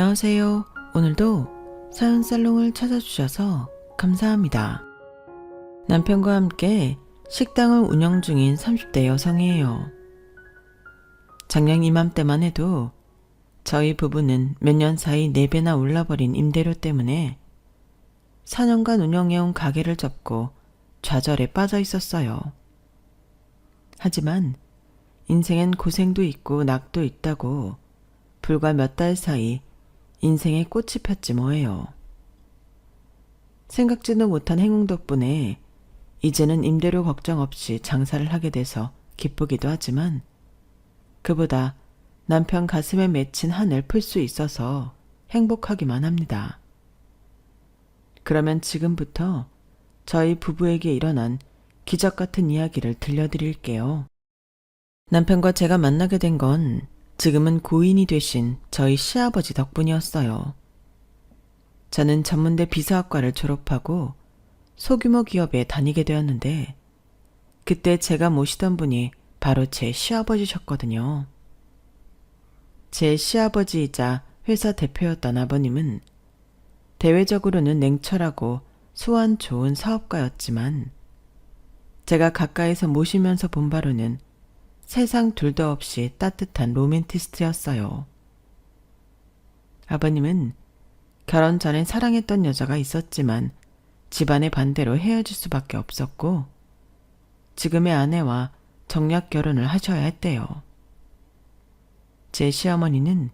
안녕하세요. 오늘도 사연살롱을 찾아주셔서 감사합니다. 남편과 함께 식당을 운영 중인 30대 여성이에요. 작년 이맘때만 해도 저희 부부는 몇 년 사이 4배나 올라버린 임대료 때문에 4년간 운영해온 가게를 접고 좌절에 빠져 있었어요. 하지만 인생엔 고생도 있고 낙도 있다고 불과 몇 달 사이 인생에 꽃이 폈지 뭐예요. 생각지도 못한 행운 덕분에 이제는 임대료 걱정 없이 장사를 하게 돼서 기쁘기도 하지만 그보다 남편 가슴에 맺힌 한을 풀 수 있어서 행복하기만 합니다. 그러면 지금부터 저희 부부에게 일어난 기적 같은 이야기를 들려드릴게요. 남편과 제가 만나게 된 건 지금은 고인이 되신 저희 시아버지 덕분이었어요. 저는 전문대 비서학과를 졸업하고 소규모 기업에 다니게 되었는데 그때 제가 모시던 분이 바로 제 시아버지셨거든요. 제 시아버지이자 회사 대표였던 아버님은 대외적으로는 냉철하고 수완 좋은 사업가였지만 제가 가까이서 모시면서 본 바로는 세상 둘도 없이 따뜻한 로맨티스트였어요. 아버님은 결혼 전에 사랑했던 여자가 있었지만 집안의 반대로 헤어질 수밖에 없었고 지금의 아내와 정략 결혼을 하셔야 했대요. 제 시어머니는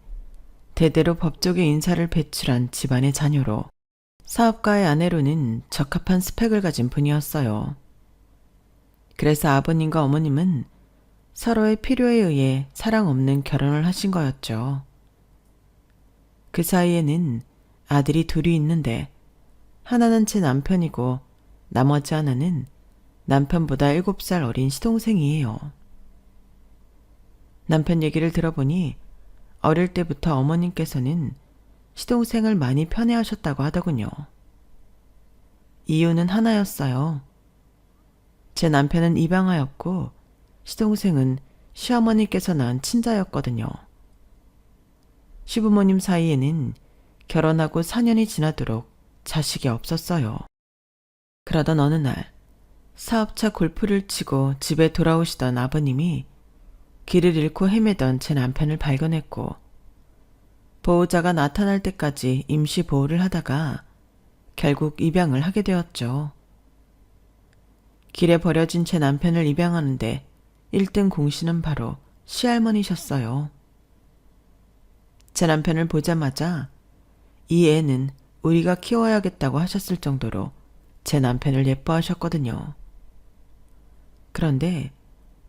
대대로 법조계 인사를 배출한 집안의 자녀로 사업가의 아내로는 적합한 스펙을 가진 분이었어요. 그래서 아버님과 어머님은 서로의 필요에 의해 사랑 없는 결혼을 하신 거였죠. 그 사이에는 아들이 둘이 있는데 하나는 제 남편이고 나머지 하나는 남편보다 7살 어린 시동생이에요. 남편 얘기를 들어보니 어릴 때부터 어머님께서는 시동생을 많이 편애하셨다고 하더군요. 이유는 하나였어요. 제 남편은 입양하였고 시동생은 시어머니께서 낳은 친자였거든요. 시부모님 사이에는 결혼하고 4년이 지나도록 자식이 없었어요. 그러던 어느 날 사업차 골프를 치고 집에 돌아오시던 아버님이 길을 잃고 헤매던 제 남편을 발견했고 보호자가 나타날 때까지 임시 보호를 하다가 결국 입양을 하게 되었죠. 길에 버려진 제 남편을 입양하는데 1등 공신은 바로 시할머니셨어요. 제 남편을 보자마자 이 애는 우리가 키워야겠다고 하셨을 정도로 제 남편을 예뻐하셨거든요. 그런데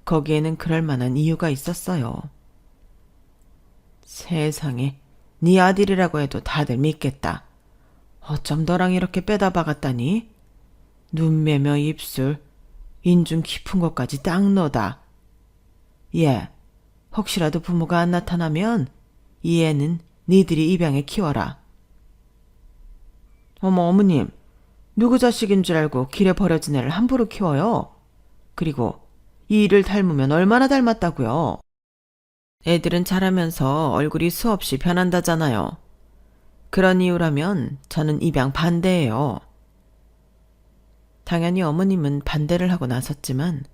거기에는 그럴 만한 이유가 있었어요. 세상에, 네 아들이라고 해도 다들 믿겠다. 어쩜 너랑 이렇게 빼다 박았다니? 눈매며 입술, 인중 깊은 것까지 딱 너다. 예, 혹시라도 부모가 안 나타나면 이 애는 니들이 입양해 키워라. 어머님, 누구 자식인 줄 알고 길에 버려진 애를 함부로 키워요? 그리고 이 일을 닮으면 얼마나 닮았다고요? 애들은 자라면서 얼굴이 수없이 변한다잖아요. 그런 이유라면 저는 입양 반대예요. 당연히 어머님은 반대를 하고 나섰지만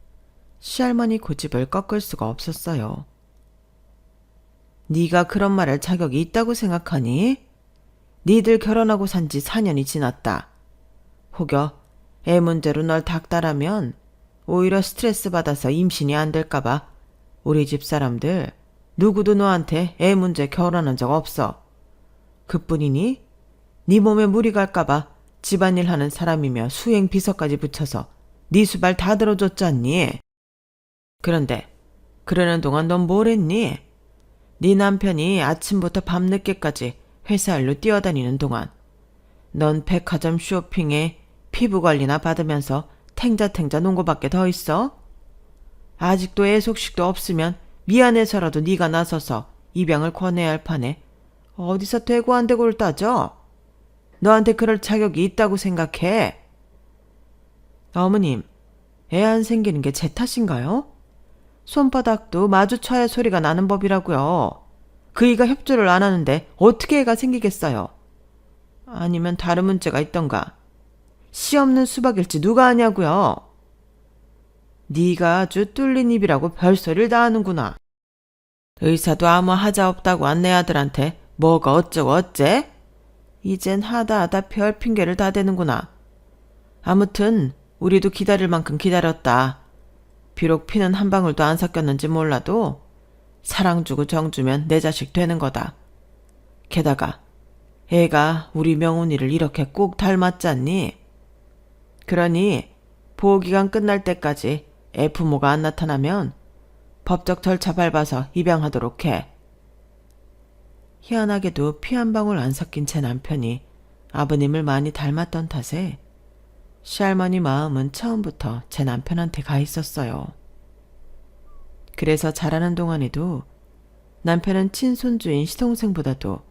시할머니 고집을 꺾을 수가 없었어요. 네가 그런 말할 자격이 있다고 생각하니? 니들 결혼하고 산 지 4년이 지났다. 혹여 애 문제로 널 닥달하면 오히려 스트레스 받아서 임신이 안 될까봐 우리 집 사람들 누구도 너한테 애 문제 결혼한 적 없어. 그뿐이니 네 몸에 무리 갈까봐 집안일 하는 사람이며 수행 비서까지 붙여서 네 수발 다 들어줬잖니. 그런데 그러는 동안 넌 뭘 했니? 네 남편이 아침부터 밤늦게까지 회사 일로 뛰어다니는 동안 넌 백화점 쇼핑에 피부관리나 받으면서 탱자탱자 논 거밖에 더 있어? 아직도 애속식도 없으면 미안해서라도 네가 나서서 입양을 권해야 할 판에 어디서 되고 안 되고를 따져? 너한테 그럴 자격이 있다고 생각해? 어머님, 애 안 생기는 게 제 탓인가요? 손바닥도 마주쳐야 소리가 나는 법이라고요. 그이가 협조를 안 하는데 어떻게 애가 생기겠어요? 아니면 다른 문제가 있던가? 씨 없는 수박일지 누가 아냐고요? 네가 아주 뚫린 입이라고 별소리를 다 하는구나. 의사도 아무 하자 없다고 한 내 아들한테 뭐가 어쩌고 어째? 이젠 하다 별 핑계를 다 대는구나. 아무튼 우리도 기다릴 만큼 기다렸다. 비록 피는 한 방울도 안 섞였는지 몰라도 사랑 주고 정 주면 내 자식 되는 거다. 게다가 애가 우리 명훈이를 이렇게 꼭 닮았잖니? 그러니 보호기간 끝날 때까지 애 부모가 안 나타나면 법적 절차 밟아서 입양하도록 해. 희한하게도 피 한 방울 안 섞인 제 남편이 아버님을 많이 닮았던 탓에 시할머니 마음은 처음부터 제 남편한테 가 있었어요. 그래서 자라는 동안에도 남편은 친손주인 시동생보다도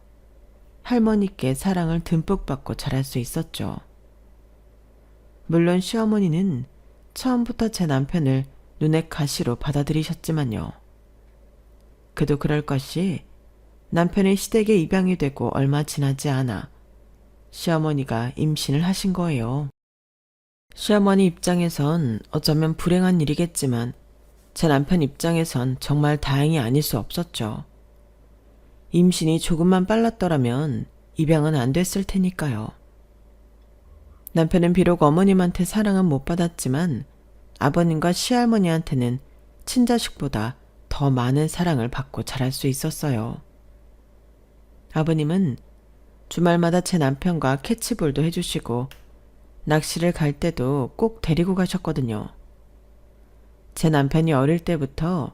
할머니께 사랑을 듬뿍 받고 자랄 수 있었죠. 물론 시어머니는 처음부터 제 남편을 눈의 가시로 받아들이셨지만요. 그도 그럴 것이 남편이 시댁에 입양이 되고 얼마 지나지 않아 시어머니가 임신을 하신 거예요. 시어머니 입장에선 어쩌면 불행한 일이겠지만 제 남편 입장에선 정말 다행이 아닐 수 없었죠. 임신이 조금만 빨랐더라면 입양은 안 됐을 테니까요. 남편은 비록 어머님한테 사랑은 못 받았지만 아버님과 시할머니한테는 친자식보다 더 많은 사랑을 받고 자랄 수 있었어요. 아버님은 주말마다 제 남편과 캐치볼도 해주시고 낚시를 갈 때도 꼭 데리고 가셨거든요. 제 남편이 어릴 때부터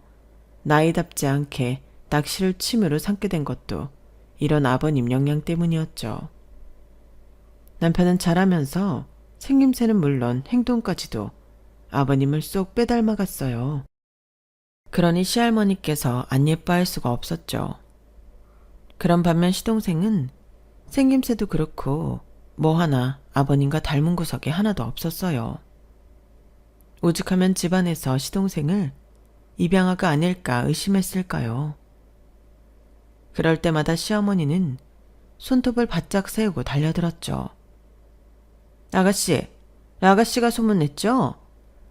나이답지 않게 낚시를 취미로 삼게 된 것도 이런 아버님 영향 때문이었죠. 남편은 자라면서 생김새는 물론 행동까지도 아버님을 쏙 빼닮아갔어요. 그러니 시할머니께서 안 예뻐할 수가 없었죠. 그런 반면 시동생은 생김새도 그렇고 뭐 하나 아버님과 닮은 구석이 하나도 없었어요. 오죽하면 집안에서 시동생을 입양아가 아닐까 의심했을까요? 그럴 때마다 시어머니는 손톱을 바짝 세우고 달려들었죠. 아가씨가 소문냈죠?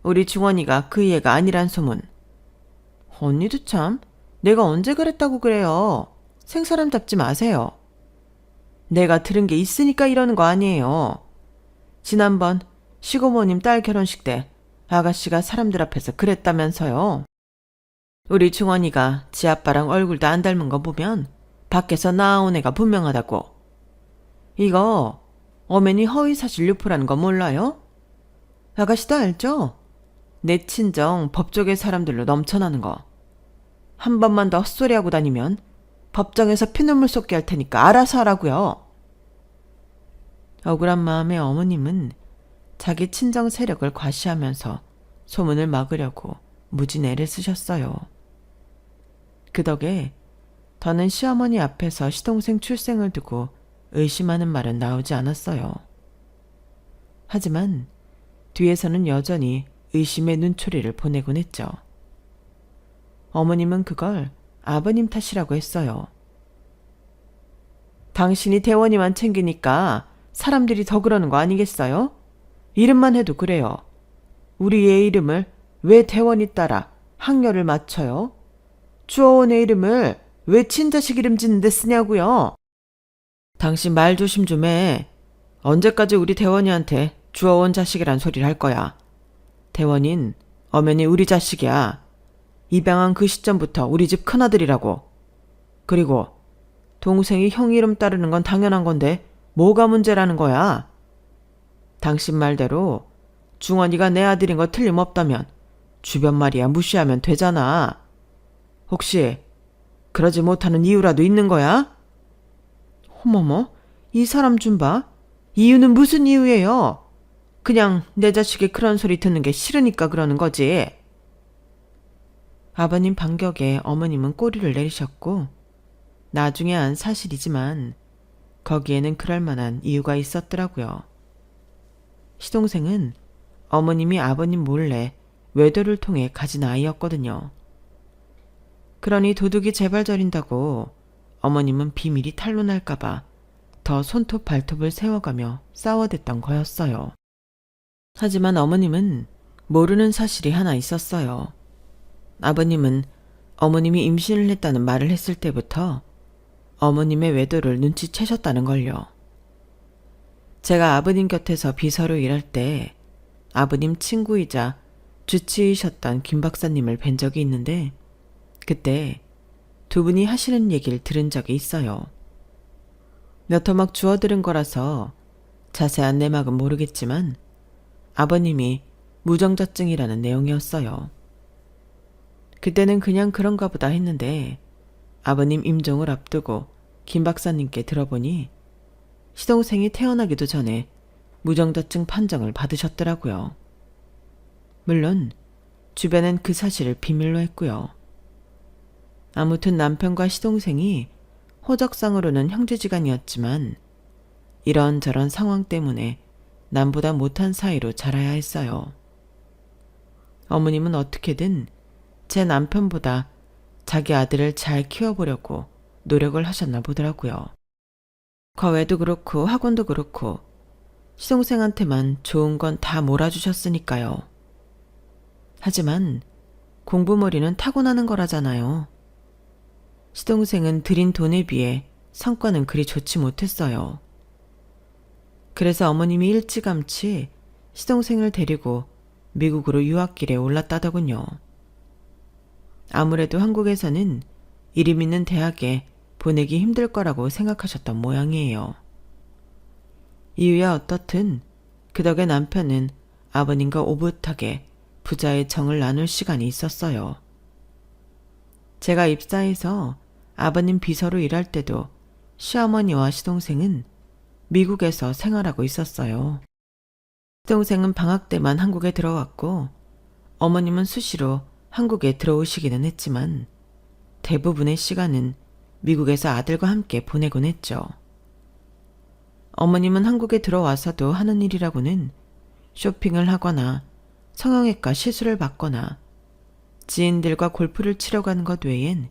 우리 중원이가 그 애가 아니란 소문. 언니도 참, 내가 언제 그랬다고 그래요. 생사람 잡지 마세요. 내가 들은 게 있으니까 이러는 거 아니에요. 지난번 시고모님 딸 결혼식 때 아가씨가 사람들 앞에서 그랬다면서요. 우리 중원이가 지 아빠랑 얼굴도 안 닮은 거 보면 밖에서 나온 애가 분명하다고. 이거 어머니 허위사실 유포라는 거 몰라요? 아가씨도 알죠? 내 친정 법조계 사람들로 넘쳐나는 거. 한 번만 더 헛소리하고 다니면 법정에서 피눈물 쏟게 할 테니까 알아서 하라고요. 억울한 마음의 어머님은 자기 친정 세력을 과시하면서 소문을 막으려고 무진 애를 쓰셨어요. 그 덕에 더는 시어머니 앞에서 시동생 출생을 두고 의심하는 말은 나오지 않았어요. 하지만 뒤에서는 여전히 의심의 눈초리를 보내곤 했죠. 어머님은 그걸 아버님 탓이라고 했어요. 당신이 대원이만 챙기니까 사람들이 더 그러는 거 아니겠어요? 이름만 해도 그래요. 우리 애 이름을 왜 대원이 따라 학렬을 맞춰요? 주어원의 이름을 왜 친자식 이름 짓는데 쓰냐고요? 당신 말 조심 좀 해. 언제까지 우리 대원이한테 주어원 자식이란 소리를 할 거야. 대원인 엄연히 우리 자식이야. 입양한 그 시점부터 우리 집 큰아들이라고. 그리고 동생이 형 이름 따르는 건 당연한 건데 뭐가 문제라는 거야? 당신 말대로 중원이가 내 아들인 거 틀림없다면 주변 말이야 무시하면 되잖아. 혹시 그러지 못하는 이유라도 있는 거야? 어머머, 이 사람 좀 봐. 이유는 무슨 이유예요? 그냥 내 자식이 그런 소리 듣는 게 싫으니까 그러는 거지. 아버님 반격에 어머님은 꼬리를 내리셨고 나중에 안 사실이지만 거기에는 그럴 만한 이유가 있었더라고요. 시동생은 어머님이 아버님 몰래 외도를 통해 가진 아이였거든요. 그러니 도둑이 재발 저린다고 어머님은 비밀이 탄로날까봐 더 손톱 발톱을 세워가며 싸워댔던 거였어요. 하지만 어머님은 모르는 사실이 하나 있었어요. 아버님은 어머님이 임신을 했다는 말을 했을 때부터 어머님의 외도를 눈치채셨다는 걸요. 제가 아버님 곁에서 비서로 일할 때 아버님 친구이자 주치의셨던 김 박사님을 뵌 적이 있는데 그때 두 분이 하시는 얘기를 들은 적이 있어요. 몇 토막 주워들은 거라서 자세한 내막은 모르겠지만 아버님이 무정자증이라는 내용이었어요. 그때는 그냥 그런가 보다 했는데 아버님 임종을 앞두고 김 박사님께 들어보니 시동생이 태어나기도 전에 무정자증 판정을 받으셨더라고요. 물론 주변엔 그 사실을 비밀로 했고요. 아무튼 남편과 시동생이 호적상으로는 형제지간이었지만 이런저런 상황 때문에 남보다 못한 사이로 자라야 했어요. 어머님은 어떻게든 제 남편보다 자기 아들을 잘 키워보려고 노력을 하셨나 보더라고요. 과외도 그렇고 학원도 그렇고 시동생한테만 좋은 건 다 몰아주셨으니까요. 하지만 공부머리는 타고나는 거라잖아요. 시동생은 들인 돈에 비해 성과는 그리 좋지 못했어요. 그래서 어머님이 일찌감치 시동생을 데리고 미국으로 유학길에 올랐다더군요. 아무래도 한국에서는 이름 있는 대학에 보내기 힘들 거라고 생각하셨던 모양이에요. 이유야 어떻든 그 덕에 남편은 아버님과 오붓하게 부자의 정을 나눌 시간이 있었어요. 제가 입사해서 아버님 비서로 일할 때도 시어머니와 시동생은 미국에서 생활하고 있었어요. 시동생은 방학 때만 한국에 들어왔고 어머님은 수시로 한국에 들어오시기는 했지만 대부분의 시간은 미국에서 아들과 함께 보내곤 했죠. 어머님은 한국에 들어와서도 하는 일이라고는 쇼핑을 하거나 성형외과 시술을 받거나 지인들과 골프를 치러 가는 것 외엔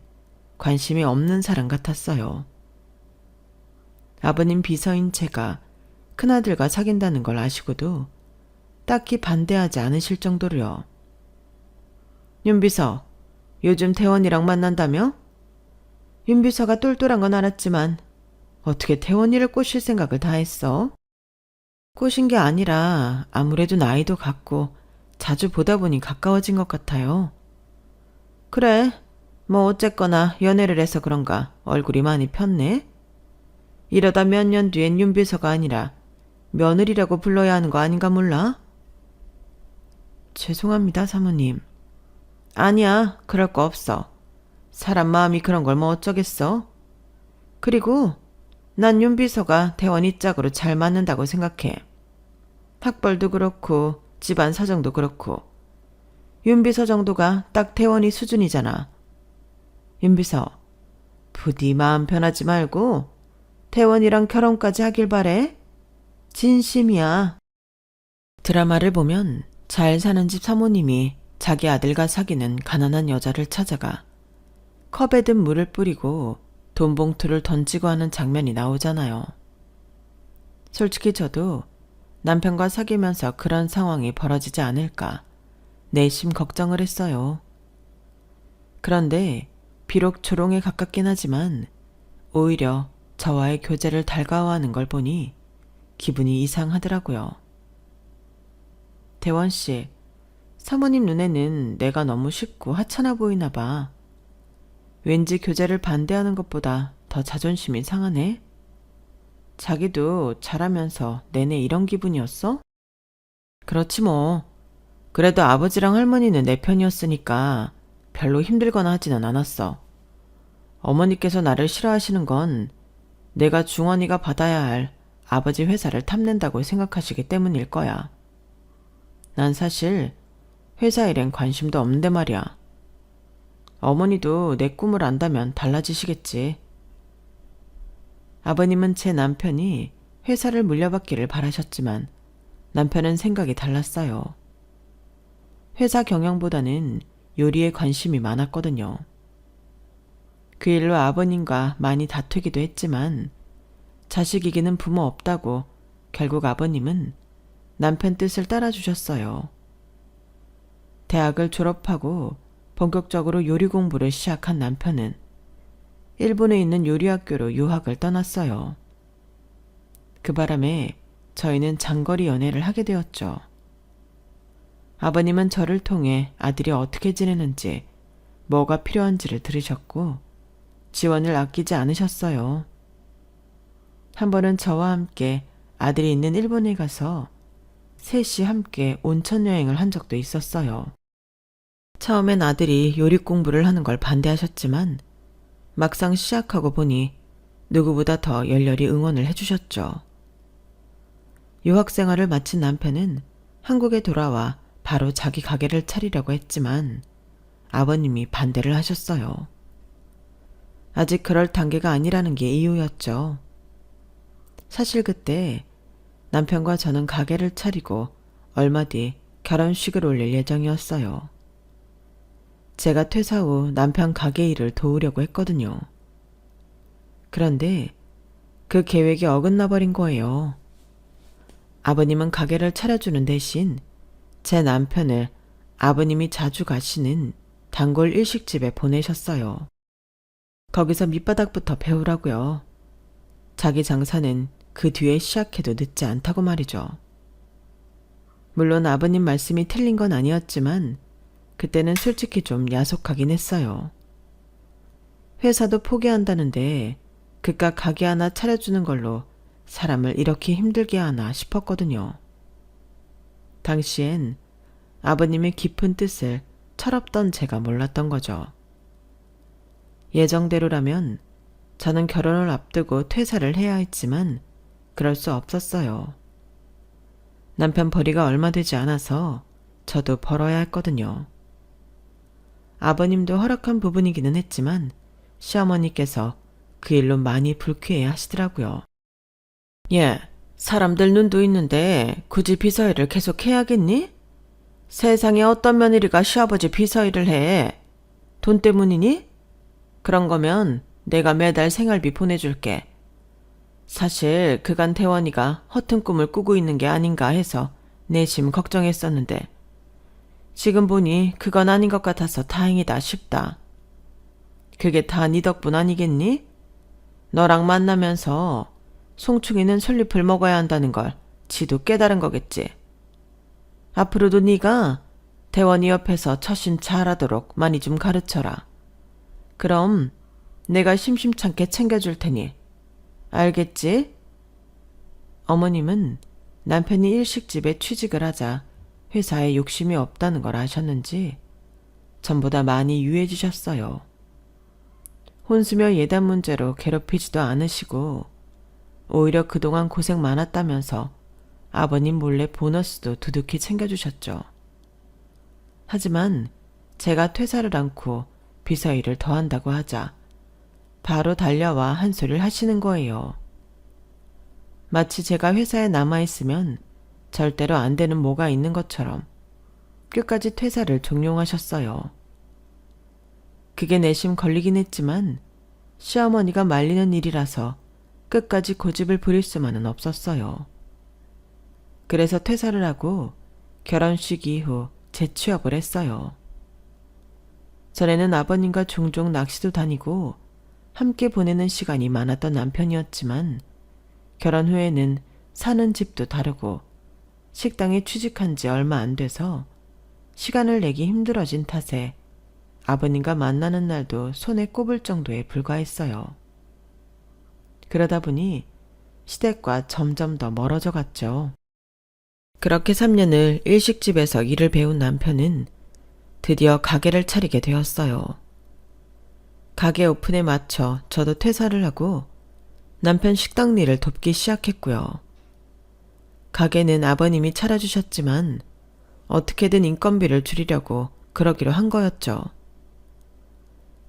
관심이 없는 사람 같았어요. 아버님 비서인 제가 큰아들과 사귄다는 걸 아시고도 딱히 반대하지 않으실 정도로요. 윤비서, 요즘 태원이랑 만난다며? 윤비서가 똘똘한 건 알았지만 어떻게 태원이를 꼬실 생각을 다 했어? 꼬신 게 아니라 아무래도 나이도 같고 자주 보다 보니 가까워진 것 같아요. 그래, 뭐 어쨌거나 연애를 해서 그런가 얼굴이 많이 폈네? 이러다 몇 년 뒤엔 윤비서가 아니라 며느리라고 불러야 하는 거 아닌가 몰라? 죄송합니다, 사모님. 아니야, 그럴 거 없어. 사람 마음이 그런 걸 뭐 어쩌겠어? 그리고 난 윤비서가 태원이 짝으로 잘 맞는다고 생각해. 학벌도 그렇고 집안 사정도 그렇고 윤비서 정도가 딱 태원이 수준이잖아. 윤비서, 부디 마음 변하지 말고 태원이랑 결혼까지 하길 바래. 진심이야. 드라마를 보면 잘 사는 집 사모님이 자기 아들과 사귀는 가난한 여자를 찾아가 컵에 든 물을 뿌리고 돈 봉투를 던지고 하는 장면이 나오잖아요. 솔직히 저도 남편과 사귀면서 그런 상황이 벌어지지 않을까 내심 걱정을 했어요. 그런데 비록 조롱에 가깝긴 하지만 오히려 저와의 교제를 달가워하는 걸 보니 기분이 이상하더라고요. 대원 씨, 사모님 눈에는 내가 너무 쉽고 하찮아 보이나 봐. 왠지 교제를 반대하는 것보다 더 자존심이 상하네? 자기도 잘하면서 내내 이런 기분이었어? 그렇지 뭐. 그래도 아버지랑 할머니는 내 편이었으니까 별로 힘들거나 하지는 않았어. 어머니께서 나를 싫어하시는 건 내가 중원이가 받아야 할 아버지 회사를 탐낸다고 생각하시기 때문일 거야. 난 사실 회사 일엔 관심도 없는데 말이야. 어머니도 내 꿈을 안다면 달라지시겠지. 아버님은 제 남편이 회사를 물려받기를 바라셨지만 남편은 생각이 달랐어요. 회사 경영보다는 요리에 관심이 많았거든요. 그 일로 아버님과 많이 다투기도 했지만 자식이기는 부모 없다고 결국 아버님은 남편 뜻을 따라주셨어요. 대학을 졸업하고 본격적으로 요리 공부를 시작한 남편은 일본에 있는 요리학교로 유학을 떠났어요. 그 바람에 저희는 장거리 연애를 하게 되었죠. 아버님은 저를 통해 아들이 어떻게 지내는지, 뭐가 필요한지를 들으셨고 지원을 아끼지 않으셨어요. 한 번은 저와 함께 아들이 있는 일본에 가서 셋이 함께 온천 여행을 한 적도 있었어요. 처음엔 아들이 요리 공부를 하는 걸 반대하셨지만 막상 시작하고 보니 누구보다 더 열렬히 응원을 해주셨죠. 유학 생활을 마친 남편은 한국에 돌아와 바로 자기 가게를 차리려고 했지만 아버님이 반대를 하셨어요. 아직 그럴 단계가 아니라는 게 이유였죠. 사실 그때 남편과 저는 가게를 차리고 얼마 뒤 결혼식을 올릴 예정이었어요. 제가 퇴사 후 남편 가게 일을 도우려고 했거든요. 그런데 그 계획이 어긋나 버린 거예요. 아버님은 가게를 차려주는 대신 제 남편을 아버님이 자주 가시는 단골 일식집에 보내셨어요. 거기서 밑바닥부터 배우라고요. 자기 장사는 그 뒤에 시작해도 늦지 않다고 말이죠. 물론 아버님 말씀이 틀린 건 아니었지만 그때는 솔직히 좀 야속하긴 했어요. 회사도 포기한다는데 그깟 가게 하나 차려주는 걸로 사람을 이렇게 힘들게 하나 싶었거든요. 당시엔 아버님의 깊은 뜻을 철없던 제가 몰랐던 거죠. 예정대로라면 저는 결혼을 앞두고 퇴사를 해야 했지만 그럴 수 없었어요. 남편 벌이가 얼마 되지 않아서 저도 벌어야 했거든요. 아버님도 허락한 부분이기는 했지만 시어머니께서 그 일로 많이 불쾌해 하시더라고요. 예, 사람들 눈도 있는데 굳이 비서일을 계속 해야겠니? 세상에 어떤 며느리가 시아버지 비서일을 해? 돈 때문이니? 그런 거면 내가 매달 생활비 보내줄게. 사실 그간 태원이가 허튼 꿈을 꾸고 있는 게 아닌가 해서 내심 걱정했었는데 지금 보니 그건 아닌 것 같아서 다행이다 싶다. 그게 다 네 덕분 아니겠니? 너랑 만나면서 송충이는 솔잎을 먹어야 한다는 걸 지도 깨달은 거겠지. 앞으로도 네가 태원이 옆에서 처신 잘하도록 많이 좀 가르쳐라. 그럼 내가 심심찮게 챙겨줄 테니 알겠지? 어머님은 남편이 일식집에 취직을 하자 회사에 욕심이 없다는 걸 아셨는지 전보다 많이 유해지셨어요. 혼수며 예단 문제로 괴롭히지도 않으시고 오히려 그동안 고생 많았다면서 아버님 몰래 보너스도 두둑히 챙겨주셨죠. 하지만 제가 퇴사를 않고 비서 일을 더 한다고 하자 바로 달려와 한 소리를 하시는 거예요. 마치 제가 회사에 남아있으면 절대로 안 되는 뭐가 있는 것처럼 끝까지 퇴사를 종용하셨어요. 그게 내심 걸리긴 했지만 시어머니가 말리는 일이라서 끝까지 고집을 부릴 수만은 없었어요. 그래서 퇴사를 하고 결혼식 이후 재취업을 했어요. 전에는 아버님과 종종 낚시도 다니고 함께 보내는 시간이 많았던 남편이었지만 결혼 후에는 사는 집도 다르고 식당에 취직한 지 얼마 안 돼서 시간을 내기 힘들어진 탓에 아버님과 만나는 날도 손에 꼽을 정도에 불과했어요. 그러다 보니 시댁과 점점 더 멀어져 갔죠. 그렇게 3년을 일식집에서 일을 배운 남편은 드디어 가게를 차리게 되었어요. 가게 오픈에 맞춰 저도 퇴사를 하고 남편 식당 일을 돕기 시작했고요. 가게는 아버님이 차려주셨지만 어떻게든 인건비를 줄이려고 그러기로 한 거였죠.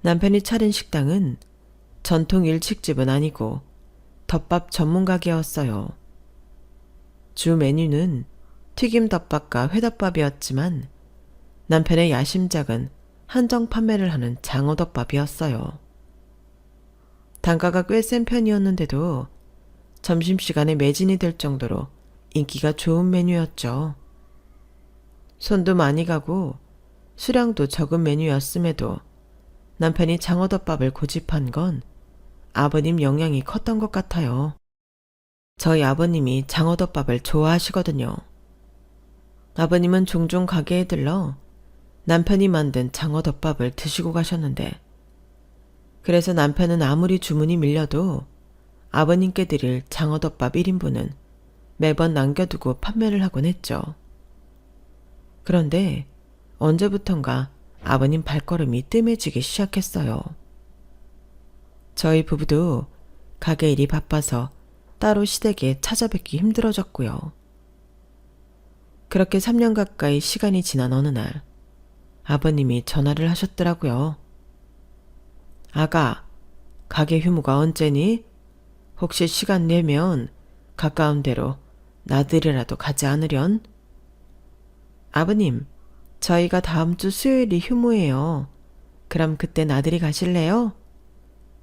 남편이 차린 식당은 전통 일식집은 아니고 덮밥 전문 가게였어요. 주 메뉴는 튀김덮밥과 회덮밥이었지만 남편의 야심작은 한정 판매를 하는 장어덮밥이었어요. 단가가 꽤 센 편이었는데도 점심시간에 매진이 될 정도로 인기가 좋은 메뉴였죠. 손도 많이 가고 수량도 적은 메뉴였음에도 남편이 장어덮밥을 고집한 건 아버님 영향이 컸던 것 같아요. 저희 아버님이 장어덮밥을 좋아하시거든요. 아버님은 종종 가게에 들러 남편이 만든 장어덮밥을 드시고 가셨는데, 그래서 남편은 아무리 주문이 밀려도 아버님께 드릴 장어덮밥 1인분은 매번 남겨두고 판매를 하곤 했죠. 그런데 언제부턴가 아버님 발걸음이 뜸해지기 시작했어요. 저희 부부도 가게 일이 바빠서 따로 시댁에 찾아뵙기 힘들어졌고요. 그렇게 3년 가까이 시간이 지난 어느 날 아버님이 전화를 하셨더라고요. 아가, 가게 휴무가 언제니? 혹시 시간 내면 가까운 데로 나들이라도 가지 않으련? 아버님, 저희가 다음 주 수요일이 휴무예요. 그럼 그때 나들이 가실래요?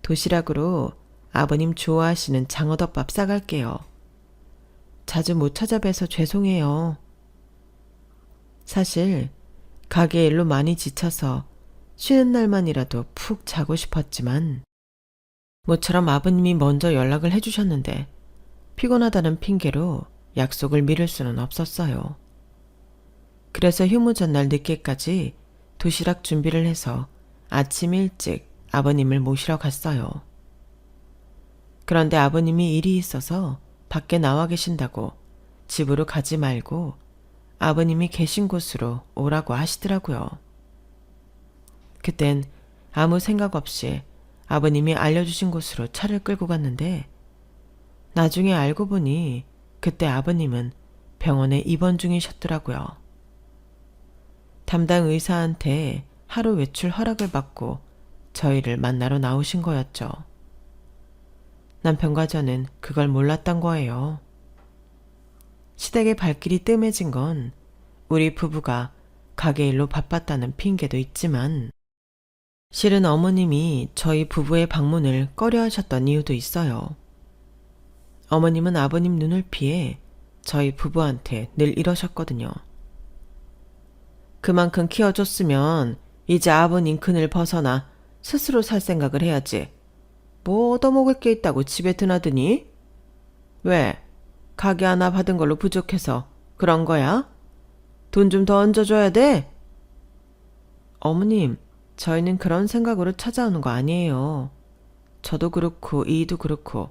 도시락으로 아버님 좋아하시는 장어덮밥 싸갈게요. 자주 못 찾아뵈서 죄송해요. 사실 가게 일로 많이 지쳐서 쉬는 날만이라도 푹 자고 싶었지만 모처럼 아버님이 먼저 연락을 해주셨는데 피곤하다는 핑계로 약속을 미룰 수는 없었어요. 그래서 휴무 전날 늦게까지 도시락 준비를 해서 아침 일찍 아버님을 모시러 갔어요. 그런데 아버님이 일이 있어서 밖에 나와 계신다고 집으로 가지 말고 아버님이 계신 곳으로 오라고 하시더라고요. 그땐 아무 생각 없이 아버님이 알려주신 곳으로 차를 끌고 갔는데 나중에 알고 보니 그때 아버님은 병원에 입원 중이셨더라고요. 담당 의사한테 하루 외출 허락을 받고 저희를 만나러 나오신 거였죠. 남편과 저는 그걸 몰랐던 거예요. 시댁의 발길이 뜸해진 건 우리 부부가 가게 일로 바빴다는 핑계도 있지만 실은 어머님이 저희 부부의 방문을 꺼려하셨던 이유도 있어요. 어머님은 아버님 눈을 피해 저희 부부한테 늘 이러셨거든요. 그만큼 키워줬으면 이제 아버님 그늘 벗어나 스스로 살 생각을 해야지. 뭐 얻어먹을 게 있다고 집에 드나드니? 왜? 가게 하나 받은 걸로 부족해서 그런 거야? 돈 좀 더 얹어줘야 돼? 어머님, 저희는 그런 생각으로 찾아오는 거 아니에요. 저도 그렇고 이도 그렇고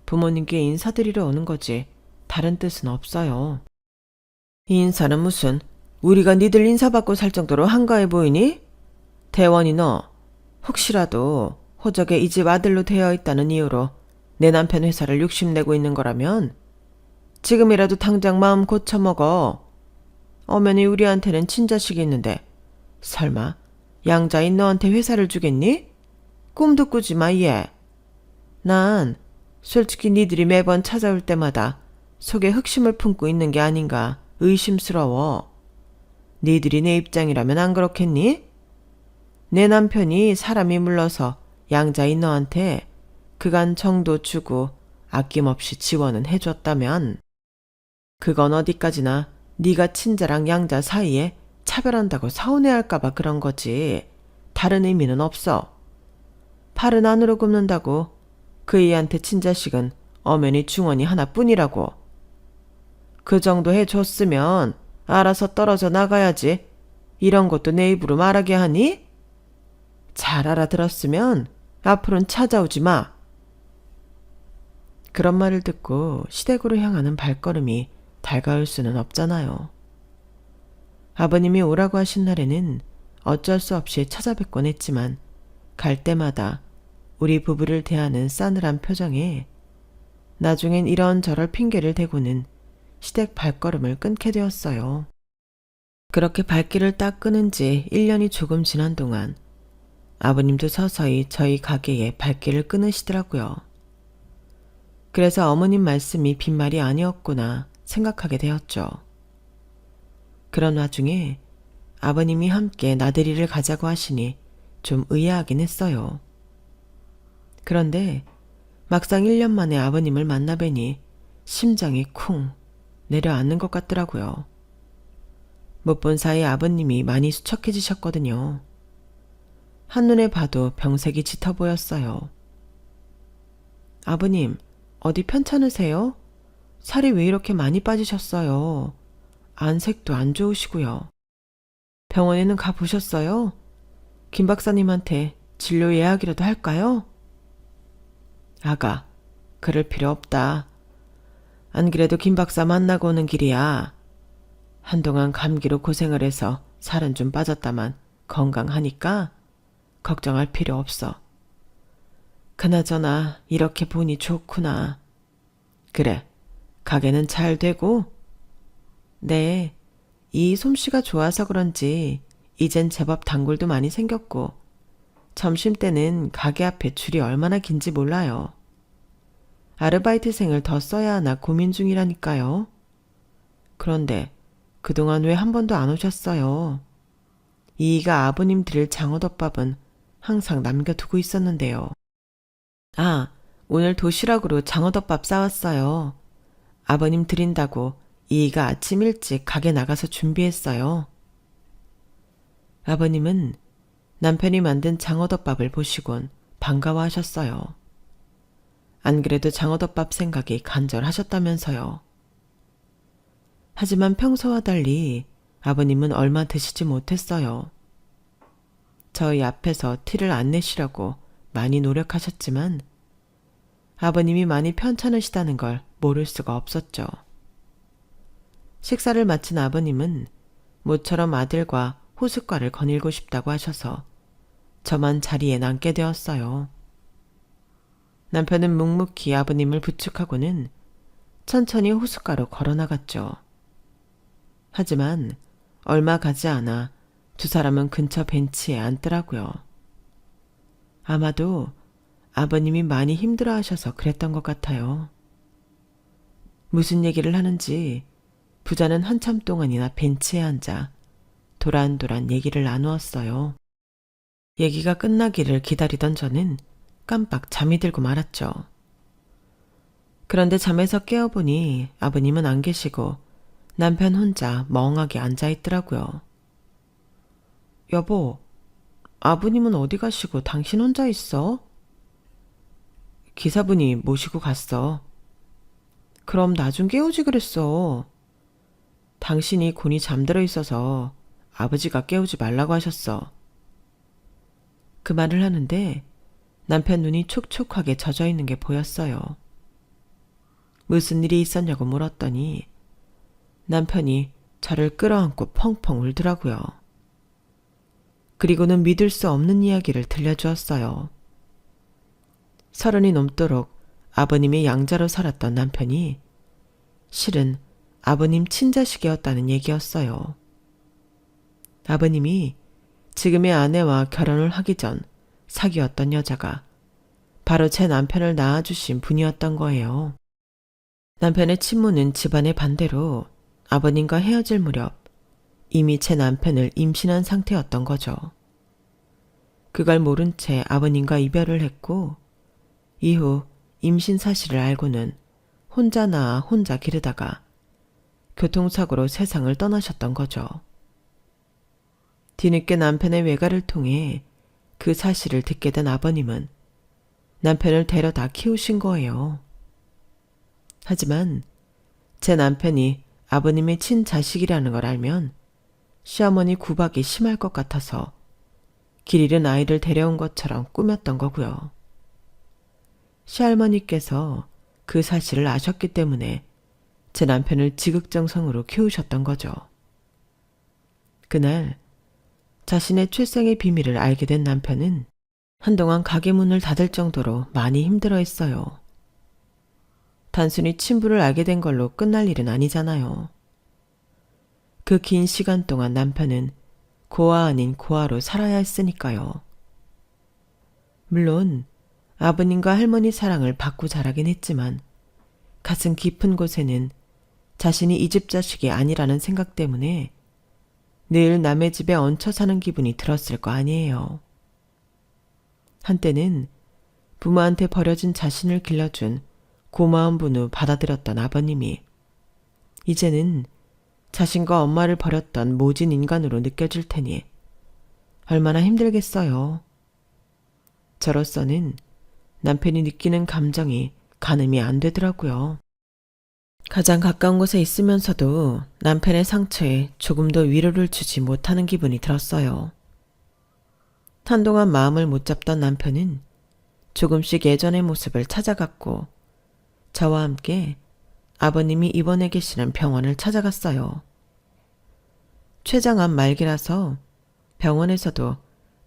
부모님께 인사드리러 오는 거지 다른 뜻은 없어요. 이 인사는 무슨 우리가 니들 인사받고 살 정도로 한가해 보이니? 대원이 너 혹시라도 호적에 이 집 아들로 되어 있다는 이유로 내 남편 회사를 욕심내고 있는 거라면 지금이라도 당장 마음 고쳐먹어. 엄연히 우리한테는 친자식이 있는데 설마 양자인 너한테 회사를 주겠니? 꿈도 꾸지 마 얘. 난 솔직히 니들이 매번 찾아올 때마다 속에 흑심을 품고 있는 게 아닌가 의심스러워. 니들이 내 입장이라면 안 그렇겠니? 내 남편이 사람이 물러서 양자인 너한테 그간 정도 주고 아낌없이 지원은 해줬다면 그건 어디까지나 네가 친자랑 양자 사이에 차별한다고 서운해할까봐 그런 거지 다른 의미는 없어. 팔은 안으로 굽는다고 그 애한테 친자식은 엄연히 중언이 하나뿐이라고. 그 정도 해줬으면 알아서 떨어져 나가야지. 이런 것도 내 입으로 말하게 하니? 잘 알아들었으면 앞으로는 찾아오지 마. 그런 말을 듣고 시댁으로 향하는 발걸음이 달가울 수는 없잖아요. 아버님이 오라고 하신 날에는 어쩔 수 없이 찾아뵙곤 했지만 갈 때마다 우리 부부를 대하는 싸늘한 표정에 나중엔 이런저런 핑계를 대고는 시댁 발걸음을 끊게 되었어요. 그렇게 발길을 딱 끊은 지 1년이 조금 지난 동안 아버님도 서서히 저희 가게에 발길을 끊으시더라고요. 그래서 어머님 말씀이 빈말이 아니었구나 생각하게 되었죠. 그런 와중에 아버님이 함께 나들이를 가자고 하시니 좀 의아하긴 했어요. 그런데 막상 1년 만에 아버님을 만나 뵈니 심장이 쿵 내려앉는 것 같더라고요. 못 본 사이 아버님이 많이 수척해지셨거든요. 한눈에 봐도 병색이 짙어 보였어요. 아버님, 어디 편찮으세요? 살이 왜 이렇게 많이 빠지셨어요? 안색도 안 좋으시고요. 병원에는 가보셨어요? 김 박사님한테 진료 예약이라도 할까요? 아가, 그럴 필요 없다. 안 그래도 김 박사 만나고 오는 길이야. 한동안 감기로 고생을 해서 살은 좀 빠졌다만 건강하니까 걱정할 필요 없어. 그나저나 이렇게 보니 좋구나. 그래, 가게는 잘 되고? 네, 이 솜씨가 좋아서 그런지 이젠 제법 단골도 많이 생겼고 점심때는 가게 앞에 줄이 얼마나 긴지 몰라요. 아르바이트생을 더 써야 하나 고민 중이라니까요. 그런데 그동안 왜 한 번도 안 오셨어요? 이이가 아버님 드릴 장어덮밥은 항상 남겨두고 있었는데요. 아, 오늘 도시락으로 장어덮밥 싸왔어요. 아버님 드린다고 이이가 아침 일찍 가게 나가서 준비했어요. 아버님은 남편이 만든 장어덮밥을 보시곤 반가워하셨어요. 안 그래도 장어덮밥 생각이 간절하셨다면서요. 하지만 평소와 달리 아버님은 얼마 드시지 못했어요. 저희 앞에서 티를 안 내시려고 많이 노력하셨지만 아버님이 많이 편찮으시다는 걸 모를 수가 없었죠. 식사를 마친 아버님은 모처럼 아들과 호숫가를 거닐고 싶다고 하셔서 저만 자리에 남게 되었어요. 남편은 묵묵히 아버님을 부축하고는 천천히 호숫가로 걸어나갔죠. 하지만 얼마 가지 않아 두 사람은 근처 벤치에 앉더라고요. 아마도 아버님이 많이 힘들어하셔서 그랬던 것 같아요. 무슨 얘기를 하는지 부자는 한참 동안이나 벤치에 앉아 도란도란 얘기를 나누었어요. 얘기가 끝나기를 기다리던 저는 깜빡 잠이 들고 말았죠. 그런데 잠에서 깨어보니 아버님은 안 계시고 남편 혼자 멍하게 앉아있더라고요. 여보, 아버님은 어디 가시고 당신 혼자 있어? 기사분이 모시고 갔어. 그럼 나 좀 깨우지 그랬어. 당신이 곤히 잠들어 있어서 아버지가 깨우지 말라고 하셨어. 그 말을 하는데 남편 눈이 촉촉하게 젖어 있는 게 보였어요. 무슨 일이 있었냐고 물었더니 남편이 저를 끌어안고 펑펑 울더라고요. 그리고는 믿을 수 없는 이야기를 들려주었어요. 30이 넘도록 아버님의 양자로 살았던 남편이 실은 아버님 친자식이었다는 얘기였어요. 아버님이 지금의 아내와 결혼을 하기 전 사귀었던 여자가 바로 제 남편을 낳아주신 분이었던 거예요. 남편의 친모는 집안의 반대로 아버님과 헤어질 무렵 이미 제 남편을 임신한 상태였던 거죠. 그걸 모른 채 아버님과 이별을 했고 이후 임신 사실을 알고는 혼자 낳아 혼자 기르다가 교통사고로 세상을 떠나셨던 거죠. 뒤늦게 남편의 외가를 통해 그 사실을 듣게 된 아버님은 남편을 데려다 키우신 거예요. 하지만 제 남편이 아버님의 친자식이라는 걸 알면 시어머니 구박이 심할 것 같아서 길 잃은 아이를 데려온 것처럼 꾸몄던 거고요. 시할머니께서 그 사실을 아셨기 때문에 제 남편을 지극정성으로 키우셨던 거죠. 그날 자신의 출생의 비밀을 알게 된 남편은 한동안 가게 문을 닫을 정도로 많이 힘들어했어요. 단순히 친부를 알게 된 걸로 끝날 일은 아니잖아요. 그 긴 시간 동안 남편은 고아 아닌 고아로 살아야 했으니까요. 물론 아버님과 할머니 사랑을 받고 자라긴 했지만 가슴 깊은 곳에는 자신이 이 집 자식이 아니라는 생각 때문에 늘 남의 집에 얹혀 사는 기분이 들었을 거 아니에요. 한때는 부모한테 버려진 자신을 길러준 고마운 분우 받아들였던 아버님이 이제는 자신과 엄마를 버렸던 모진 인간으로 느껴질 테니 얼마나 힘들겠어요. 저로서는 남편이 느끼는 감정이 가늠이 안 되더라고요. 가장 가까운 곳에 있으면서도 남편의 상처에 조금도 위로를 주지 못하는 기분이 들었어요. 한동안 마음을 못 잡던 남편은 조금씩 예전의 모습을 찾아갔고 저와 함께 아버님이 입원해 계시는 병원을 찾아갔어요. 췌장암 말기라서 병원에서도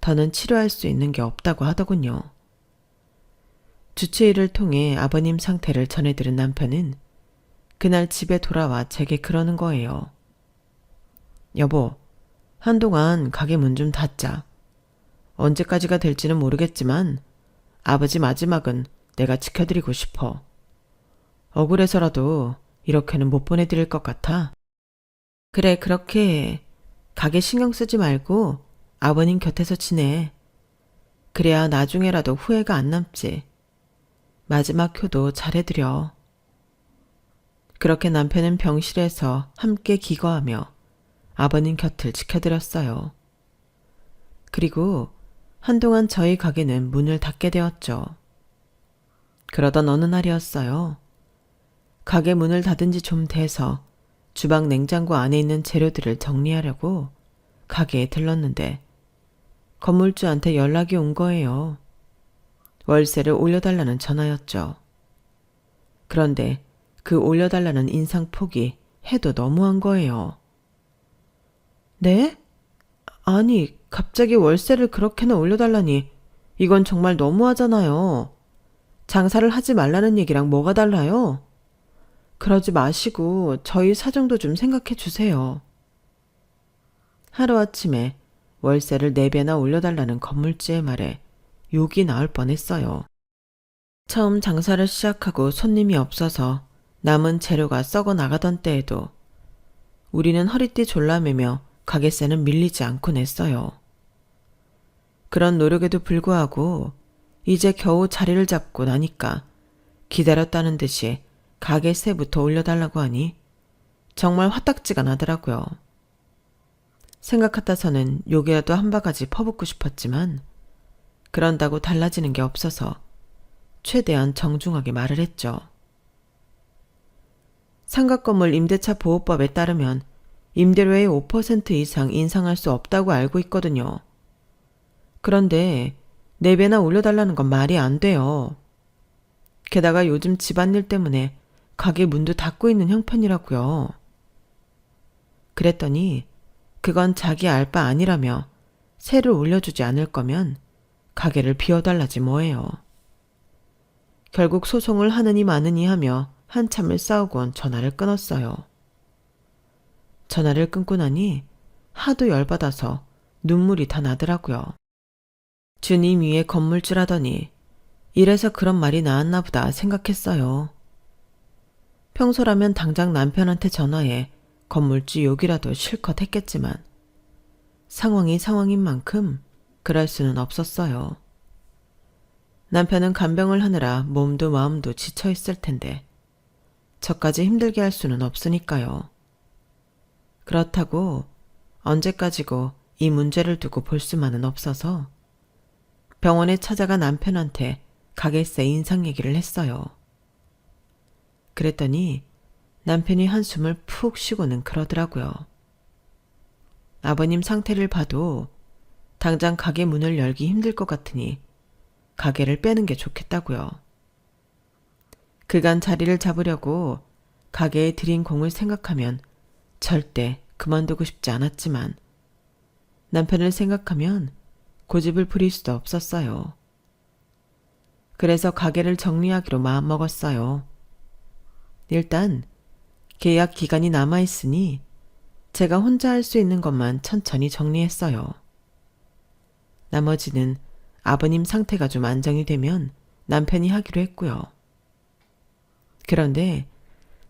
더는 치료할 수 있는 게 없다고 하더군요. 주치의를 통해 아버님 상태를 전해들은 남편은 그날 집에 돌아와 제게 그러는 거예요. 여보, 한동안 가게 문 좀 닫자. 언제까지가 될지는 모르겠지만 아버지 마지막은 내가 지켜드리고 싶어. 억울해서라도 이렇게는 못 보내드릴 것 같아. 그래, 그렇게 해. 가게 신경 쓰지 말고 아버님 곁에서 지내. 그래야 나중에라도 후회가 안 남지. 마지막 효도 잘해드려. 그렇게 남편은 병실에서 함께 기거하며 아버님 곁을 지켜드렸어요. 그리고 한동안 저희 가게는 문을 닫게 되었죠. 그러던 어느 날이었어요. 가게 문을 닫은 지 좀 돼서 주방 냉장고 안에 있는 재료들을 정리하려고 가게에 들렀는데 건물주한테 연락이 온 거예요. 월세를 올려달라는 전화였죠. 그런데 그 올려달라는 인상폭이 해도 너무한 거예요. 네? 아니, 갑자기 월세를 그렇게나 올려달라니 이건 정말 너무하잖아요. 장사를 하지 말라는 얘기랑 뭐가 달라요? 그러지 마시고 저희 사정도 좀 생각해 주세요. 하루아침에 월세를 4배나 올려달라는 건물주의 말에 욕이 나올 뻔했어요. 처음 장사를 시작하고 손님이 없어서 남은 재료가 썩어 나가던 때에도 우리는 허리띠 졸라매며 가게세는 밀리지 않고 냈어요. 그런 노력에도 불구하고 이제 겨우 자리를 잡고 나니까 기다렸다는 듯이 가게세부터 올려달라고 하니 정말 화딱지가 나더라고요. 생각 같아서는 욕이라도 한 바가지 퍼붓고 싶었지만 그런다고 달라지는 게 없어서 최대한 정중하게 말을 했죠. 상가건물 임대차 보호법에 따르면 임대료의 5% 이상 인상할 수 없다고 알고 있거든요. 그런데 4배나 올려달라는 건 말이 안 돼요. 게다가 요즘 집안일 때문에 가게 문도 닫고 있는 형편이라고요. 그랬더니 그건 자기 알 바 아니라며 세를 올려주지 않을 거면 가게를 비워달라지 뭐예요. 결국 소송을 하느니 마느니 하며 한참을 싸우곤 전화를 끊었어요. 전화를 끊고 나니 하도 열받아서 눈물이 다 나더라고요. 주님 위에 건물주라더니 이래서 그런 말이 나왔나 보다 생각했어요. 평소라면 당장 남편한테 전화해 건물주 욕이라도 실컷 했겠지만 상황이 상황인 만큼 그럴 수는 없었어요. 남편은 간병을 하느라 몸도 마음도 지쳐 있을 텐데 저까지 힘들게 할 수는 없으니까요. 그렇다고 언제까지고 이 문제를 두고 볼 수만은 없어서 병원에 찾아가 남편한테 가게세 인상 얘기를 했어요. 그랬더니 남편이 한숨을 푹 쉬고는 그러더라고요. 아버님 상태를 봐도 당장 가게 문을 열기 힘들 것 같으니 가게를 빼는 게 좋겠다고요. 그간 자리를 잡으려고 가게에 들인 공을 생각하면 절대 그만두고 싶지 않았지만 남편을 생각하면 고집을 부릴 수도 없었어요. 그래서 가게를 정리하기로 마음먹었어요. 일단 계약 기간이 남아있으니 제가 혼자 할 수 있는 것만 천천히 정리했어요. 나머지는 아버님 상태가 좀 안정이 되면 남편이 하기로 했고요. 그런데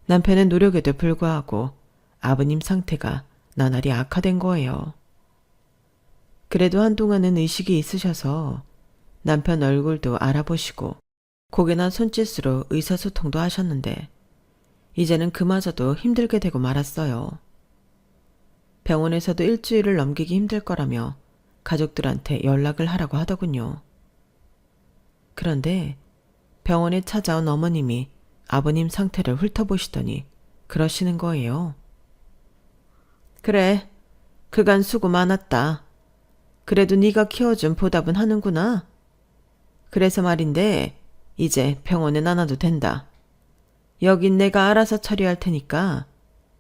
남편의 노력에도 불구하고 아버님 상태가 나날이 악화된 거예요. 그래도 한동안은 의식이 있으셔서 남편 얼굴도 알아보시고 고개나 손짓으로 의사소통도 하셨는데 이제는 그마저도 힘들게 되고 말았어요. 병원에서도 일주일을 넘기기 힘들 거라며 가족들한테 연락을 하라고 하더군요. 그런데 병원에 찾아온 어머님이 아버님 상태를 훑어보시더니 그러시는 거예요. 그래, 그간 수고 많았다. 그래도 네가 키워준 보답은 하는구나. 그래서 말인데 이제 병원엔 안 와도 된다. 여긴 내가 알아서 처리할 테니까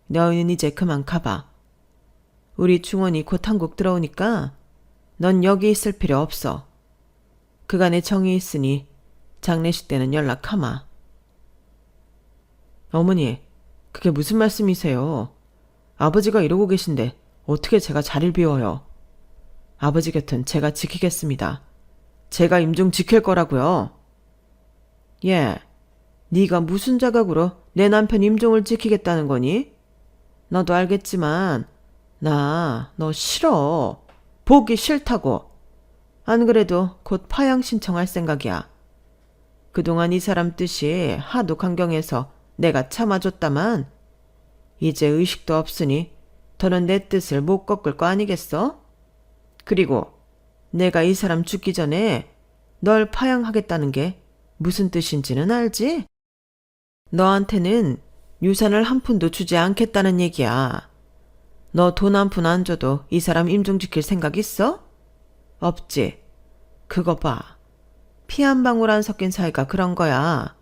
너희는 이제 그만 가봐. 우리 중원이 곧 한국 들어오니까 넌 여기 있을 필요 없어. 그간에 정이 있으니 장례식 때는 연락하마. 어머니, 그게 무슨 말씀이세요? 아버지가 이러고 계신데 어떻게 제가 자리를 비워요? 아버지 곁은 제가 지키겠습니다. 제가 임종 지킬 거라고요. 예, 네가 무슨 자각으로 내 남편 임종을 지키겠다는 거니? 너도 알겠지만 나 너 싫어. 보기 싫다고. 안 그래도 곧 파양 신청할 생각이야. 그동안 이 사람 뜻이 하도 강경해서 내가 참아줬다만 이제 의식도 없으니 더는 내 뜻을 못 꺾을 거 아니겠어? 그리고 내가 이 사람 죽기 전에 널 파양하겠다는 게 무슨 뜻인지는 알지? 너한테는 유산을 한 푼도 주지 않겠다는 얘기야. 너 돈 한 푼 안 줘도 이 사람 임종 지킬 생각 있어? 없지. 그거 봐. 피 한 방울 안 섞인 사이가 그런 거야.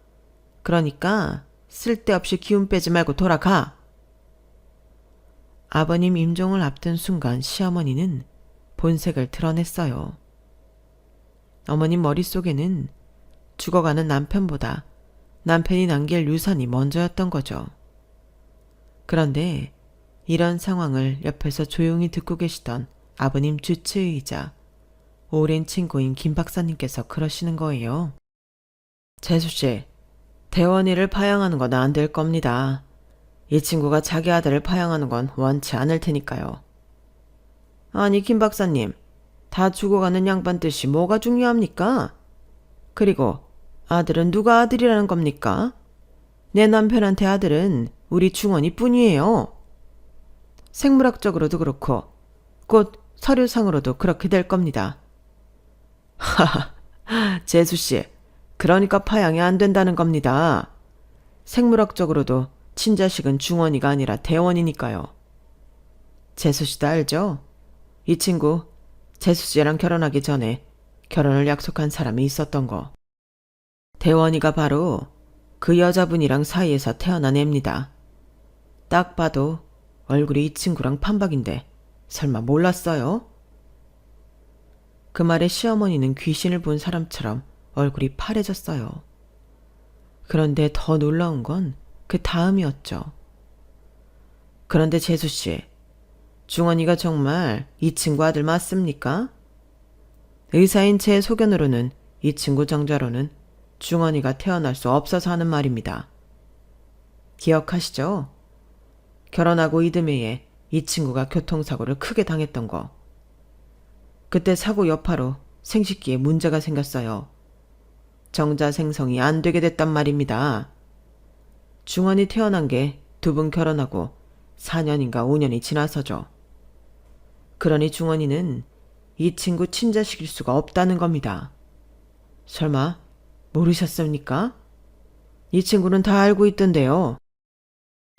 그러니까 쓸데없이 기운 빼지 말고 돌아가. 아버님 임종을 앞둔 순간 시어머니는 본색을 드러냈어요. 어머님 머릿속에는 죽어가는 남편보다 남편이 남길 유산이 먼저였던 거죠. 그런데 이런 상황을 옆에서 조용히 듣고 계시던 아버님 주치의이자 오랜 친구인 김 박사님께서 그러시는 거예요. 재수씨, 대원이를 파양하는 건 안 될 겁니다. 이 친구가 자기 아들을 파양하는 건 원치 않을 테니까요. 아니, 김 박사님, 다 죽어가는 양반 뜻이 뭐가 중요합니까? 그리고 아들은 누가 아들이라는 겁니까? 내 남편한테 아들은 우리 중원이 뿐이에요. 생물학적으로도 그렇고 곧 서류상으로도 그렇게 될 겁니다. 하하, 재수씨, 그러니까 파양이 안 된다는 겁니다. 생물학적으로도 친자식은 중원이가 아니라 대원이니까요. 재수씨도 알죠? 이 친구 재수씨랑 결혼하기 전에 결혼을 약속한 사람이 있었던 거. 대원이가 바로 그 여자분이랑 사이에서 태어난 애입니다. 딱 봐도 얼굴이 이 친구랑 판박인데 설마 몰랐어요? 그 말에 시어머니는 귀신을 본 사람처럼 얼굴이 파래졌어요. 그런데 더 놀라운 건 그 다음이었죠. 그런데 재수씨, 중원이가 정말 이 친구 아들 맞습니까? 의사인 제 소견으로는 이 친구 정자로는 중원이가 태어날 수 없어서 하는 말입니다. 기억하시죠? 결혼하고 이듬해에 이 친구가 교통사고를 크게 당했던 거. 그때 사고 여파로 생식기에 문제가 생겼어요. 정자 생성이 안 되게 됐단 말입니다. 중원이 태어난 게 두 분 결혼하고 4년인가 5년이 지나서죠. 그러니 중원이는 이 친구 친자식일 수가 없다는 겁니다. 설마 모르셨습니까? 이 친구는 다 알고 있던데요.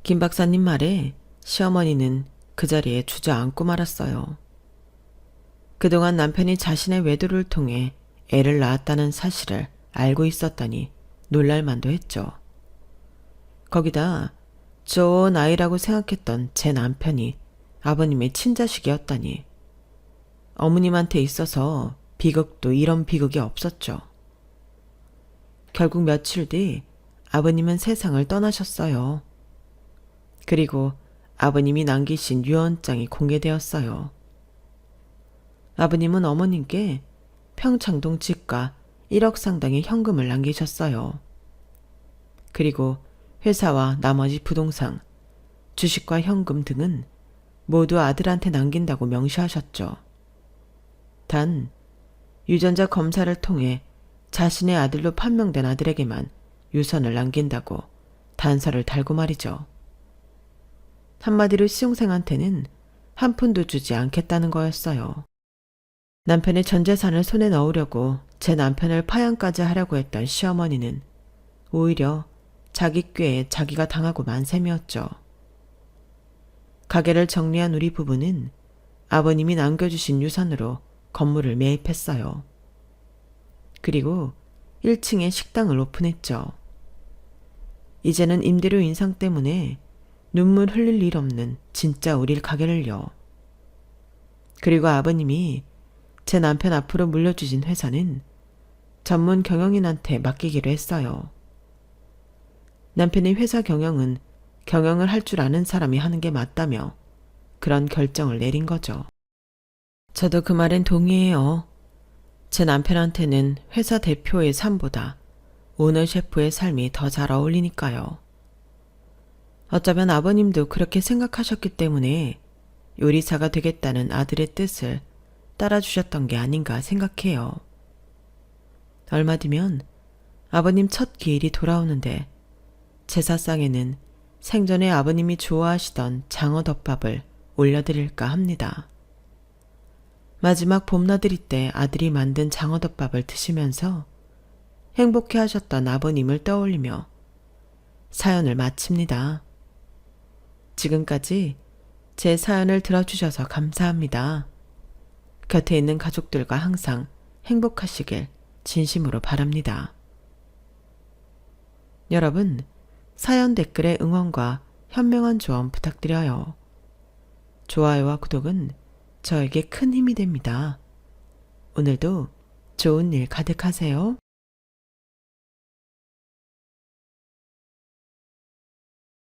김 박사님 말에 시어머니는 그 자리에 주저앉고 말았어요. 그동안 남편이 자신의 외도를 통해 애를 낳았다는 사실을 알고 있었다니 놀랄만도 했죠. 거기다 좋은 아이라고 생각했던 제 남편이 아버님의 친자식이었다니. 어머님한테 있어서 비극도 이런 비극이 없었죠. 결국 며칠 뒤 아버님은 세상을 떠나셨어요. 그리고 아버님이 남기신 유언장이 공개되었어요. 아버님은 어머님께 평창동 집과 1억 상당의 현금을 남기셨어요. 그리고 회사와 나머지 부동산, 주식과 현금 등은 모두 아들한테 남긴다고 명시하셨죠. 단 유전자 검사를 통해 자신의 아들로 판명된 아들에게만 유선을 남긴다고 단서를 달고 말이죠. 한마디로 시종생한테는 한 푼도 주지 않겠다는 거였어요. 남편의 전 재산을 손에 넣으려고 제 남편을 파양까지 하려고 했던 시어머니는 오히려 자기 꾀에 자기가 당하고 만 셈이었죠. 가게를 정리한 우리 부부는 아버님이 남겨주신 유산으로 건물을 매입했어요. 그리고 1층에 식당을 오픈했죠. 이제는 임대료 인상 때문에 눈물 흘릴 일 없는 진짜 우리 가게를요. 그리고 아버님이 제 남편 앞으로 물려주신 회사는 전문 경영인한테 맡기기로 했어요. 남편의 회사 경영은 경영을 할 줄 아는 사람이 하는 게 맞다며 그런 결정을 내린 거죠. 저도 그 말엔 동의해요. 제 남편한테는 회사 대표의 삶보다 오너 셰프의 삶이 더 잘 어울리니까요. 어쩌면 아버님도 그렇게 생각하셨기 때문에 요리사가 되겠다는 아들의 뜻을 따라주셨던 게 아닌가 생각해요. 얼마 뒤면 아버님 첫 기일이 돌아오는데 제사상에는 생전에 아버님이 좋아하시던 장어덮밥을 올려드릴까 합니다. 마지막 봄나들이 때 아들이 만든 장어덮밥을 드시면서 행복해 하셨던 아버님을 떠올리며 사연을 마칩니다. 지금까지 제 사연을 들어주셔서 감사합니다. 곁에 있는 가족들과 항상 행복하시길 진심으로 바랍니다. 여러분, 사연 댓글에 응원과 현명한 조언 부탁드려요. 좋아요와 구독은 저에게 큰 힘이 됩니다. 오늘도 좋은 일 가득하세요.